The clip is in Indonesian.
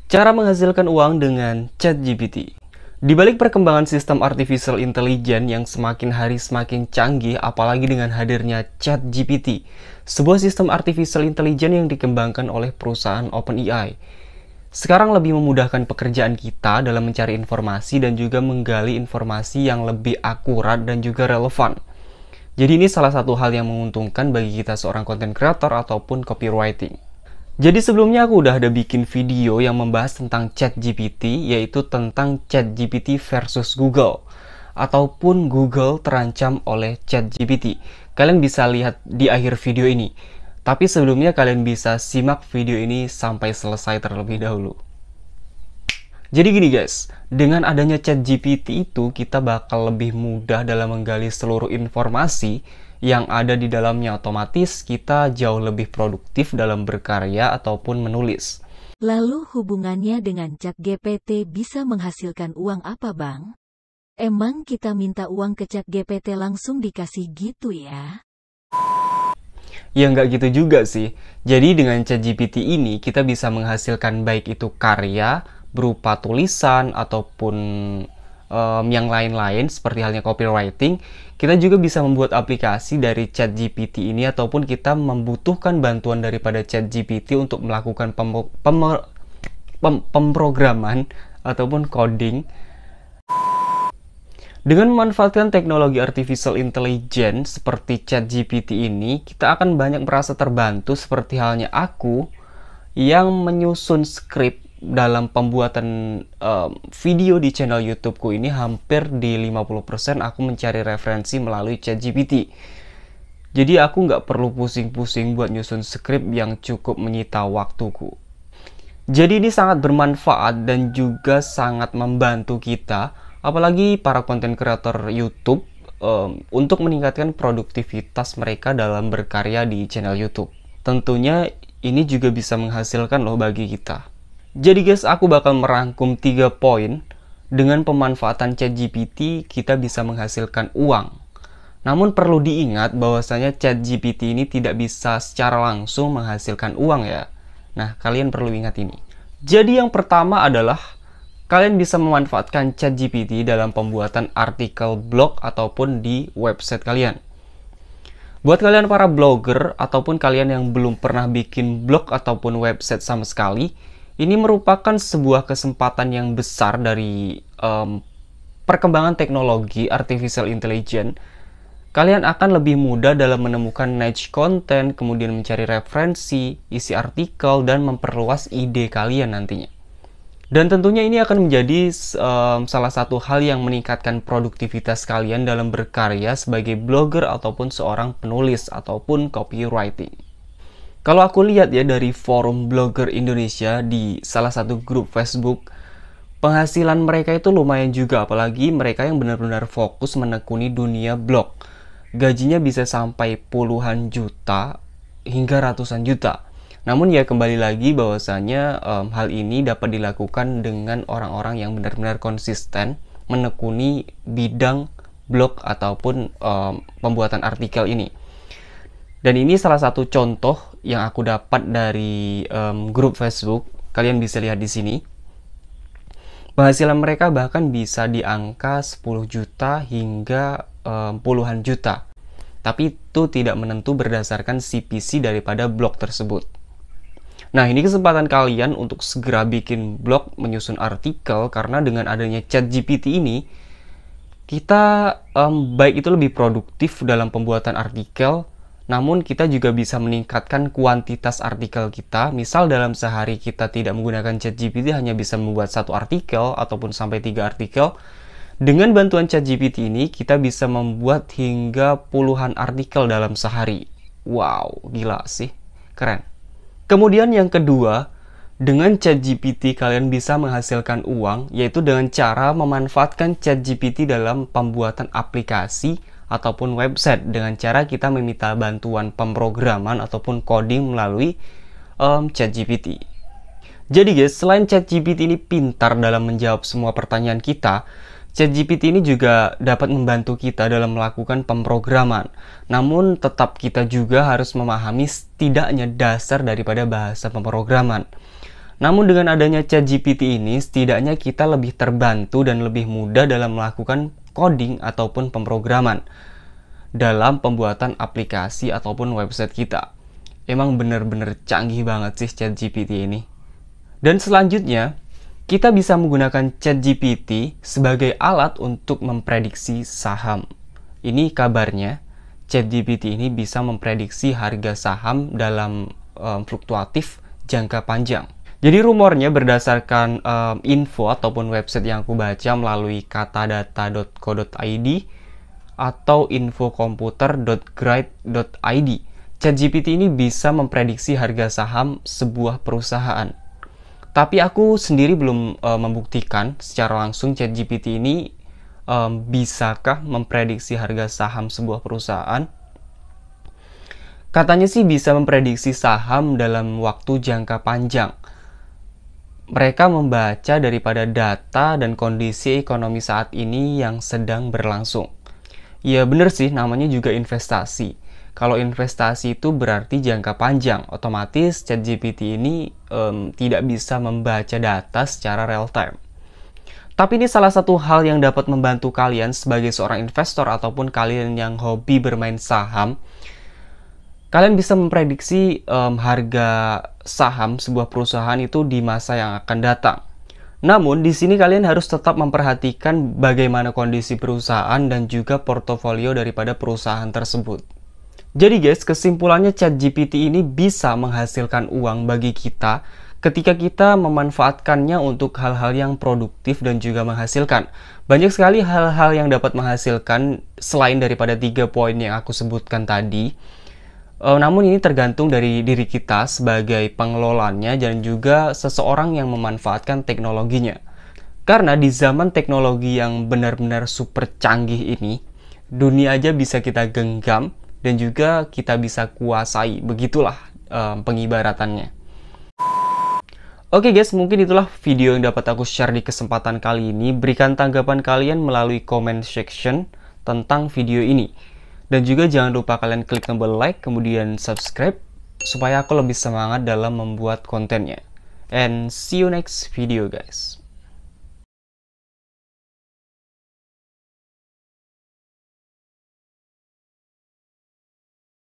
Cara menghasilkan uang dengan ChatGPT. Di balik perkembangan sistem artificial intelligence yang semakin hari semakin canggih, apalagi dengan hadirnya ChatGPT, sebuah sistem artificial intelligence yang dikembangkan oleh perusahaan OpenAI, sekarang lebih memudahkan pekerjaan kita dalam mencari informasi dan juga menggali informasi yang lebih akurat dan juga relevan. Jadi ini salah satu hal yang menguntungkan bagi kita seorang content creator ataupun copywriting. Jadi sebelumnya aku udah ada bikin video yang membahas tentang ChatGPT, yaitu tentang ChatGPT versus Google, ataupun Google terancam oleh ChatGPT. Kalian bisa lihat di akhir video ini. Tapi sebelumnya kalian bisa simak video ini sampai selesai terlebih dahulu. Jadi gini guys, dengan adanya ChatGPT itu kita bakal lebih mudah dalam menggali seluruh informasi yang ada di dalamnya, otomatis kita jauh lebih produktif dalam berkarya ataupun menulis. Lalu hubungannya dengan ChatGPT bisa menghasilkan uang apa, Bang? Emang kita minta uang ke ChatGPT langsung dikasih gitu ya? Ya nggak gitu juga sih. Jadi dengan ChatGPT ini kita bisa menghasilkan baik itu karya berupa tulisan ataupun yang lain-lain seperti halnya copywriting. Kita juga bisa membuat aplikasi dari ChatGPT ini ataupun kita membutuhkan bantuan daripada ChatGPT untuk melakukan pemrograman ataupun coding. Dengan memanfaatkan teknologi artificial intelligence seperti ChatGPT ini, kita akan banyak merasa terbantu seperti halnya aku yang menyusun skrip dalam pembuatan video di channel YouTubeku ini. Hampir di 50% aku mencari referensi melalui ChatGPT. Jadi aku nggak perlu pusing-pusing buat nyusun skrip yang cukup menyita waktuku. Jadi ini sangat bermanfaat dan juga sangat membantu kita, apalagi para konten kreator YouTube, untuk meningkatkan produktivitas mereka dalam berkarya di channel YouTube. Tentunya ini juga bisa menghasilkan loh bagi kita. Jadi guys, aku bakal merangkum 3 poin. Dengan pemanfaatan ChatGPT, kita bisa menghasilkan uang. Namun perlu diingat bahwasanya ChatGPT ini tidak bisa secara langsung menghasilkan uang ya. Nah, kalian perlu ingat ini. Jadi yang pertama adalah kalian bisa memanfaatkan ChatGPT dalam pembuatan artikel blog ataupun di website kalian. Buat kalian para blogger ataupun kalian yang belum pernah bikin blog ataupun website sama sekali, ini merupakan sebuah kesempatan yang besar dari perkembangan teknologi artificial intelligence. Kalian akan lebih mudah dalam menemukan niche content, kemudian mencari referensi, isi artikel, dan memperluas ide kalian nantinya. Dan tentunya ini akan menjadi salah satu hal yang meningkatkan produktivitas kalian dalam berkarya sebagai blogger ataupun seorang penulis ataupun copywriting. Kalau aku lihat ya dari forum blogger Indonesia di salah satu grup Facebook, penghasilan mereka itu lumayan juga, apalagi mereka yang benar-benar fokus menekuni dunia blog. Gajinya bisa sampai puluhan juta hingga ratusan juta. Namun ya kembali lagi bahwasanya hal ini dapat dilakukan dengan orang-orang yang benar-benar konsisten menekuni bidang blog ataupun pembuatan artikel ini. Dan ini salah satu contoh yang aku dapat dari grup Facebook. Kalian bisa lihat di sini. Penghasilan mereka bahkan bisa di angka 10 juta hingga puluhan juta. Tapi itu tidak menentu berdasarkan CPC daripada blog tersebut. Nah, ini kesempatan kalian untuk segera bikin blog, menyusun artikel, karena dengan adanya ChatGPT ini, kita baik itu lebih produktif dalam pembuatan artikel, namun kita juga bisa meningkatkan kuantitas artikel kita. Misal dalam sehari kita tidak menggunakan ChatGPT, hanya bisa membuat 1 artikel ataupun sampai 3 artikel. Dengan bantuan ChatGPT ini, kita bisa membuat hingga puluhan artikel dalam sehari. Wow, gila sih. Keren. Kemudian yang kedua, dengan ChatGPT kalian bisa menghasilkan uang, yaitu dengan cara memanfaatkan ChatGPT dalam pembuatan aplikasi ataupun website dengan cara kita meminta bantuan pemrograman ataupun coding melalui ChatGPT. Jadi guys, selain ChatGPT ini pintar dalam menjawab semua pertanyaan kita, ChatGPT ini juga dapat membantu kita dalam melakukan pemrograman. Namun tetap kita juga harus memahami setidaknya dasar daripada bahasa pemrograman. Namun dengan adanya ChatGPT ini, setidaknya kita lebih terbantu dan lebih mudah dalam melakukan coding ataupun pemrograman dalam pembuatan aplikasi ataupun website kita. Emang bener-bener canggih banget sih ChatGPT ini. Dan selanjutnya, kita bisa menggunakan ChatGPT sebagai alat untuk memprediksi saham. Ini kabarnya, ChatGPT ini bisa memprediksi harga saham dalam fluktuatif jangka panjang. Jadi rumornya berdasarkan info ataupun website yang aku baca melalui katadata.co.id atau infokomputer.gride.id, ChatGPT ini bisa memprediksi harga saham sebuah perusahaan. Tapi aku sendiri belum membuktikan secara langsung ChatGPT ini bisakah memprediksi harga saham sebuah perusahaan. Katanya sih bisa memprediksi saham dalam waktu jangka panjang. Mereka membaca daripada data dan kondisi ekonomi saat ini yang sedang berlangsung. Ya bener sih, namanya juga investasi. Kalau investasi itu berarti jangka panjang, otomatis ChatGPT ini tidak bisa membaca data secara real time. Tapi ini salah satu hal yang dapat membantu kalian sebagai seorang investor ataupun kalian yang hobi bermain saham. Kalian bisa memprediksi harga saham sebuah perusahaan itu di masa yang akan datang. Namun, di sini kalian harus tetap memperhatikan bagaimana kondisi perusahaan dan juga portofolio daripada perusahaan tersebut. Jadi guys, kesimpulannya ChatGPT ini bisa menghasilkan uang bagi kita ketika kita memanfaatkannya untuk hal-hal yang produktif dan juga menghasilkan. Banyak sekali hal-hal yang dapat menghasilkan selain daripada 3 poin yang aku sebutkan tadi. Namun ini tergantung dari diri kita sebagai pengelolanya dan juga seseorang yang memanfaatkan teknologinya. Karena di zaman teknologi yang benar-benar super canggih ini, dunia aja bisa kita genggam dan juga kita bisa kuasai. Begitulah pengibaratannya. Oke guys, mungkin itulah video yang dapat aku share di kesempatan kali ini. Berikan tanggapan kalian melalui comment section tentang video ini. Dan juga jangan lupa kalian klik tombol like, kemudian subscribe, supaya aku lebih semangat dalam membuat kontennya. And see you next video guys.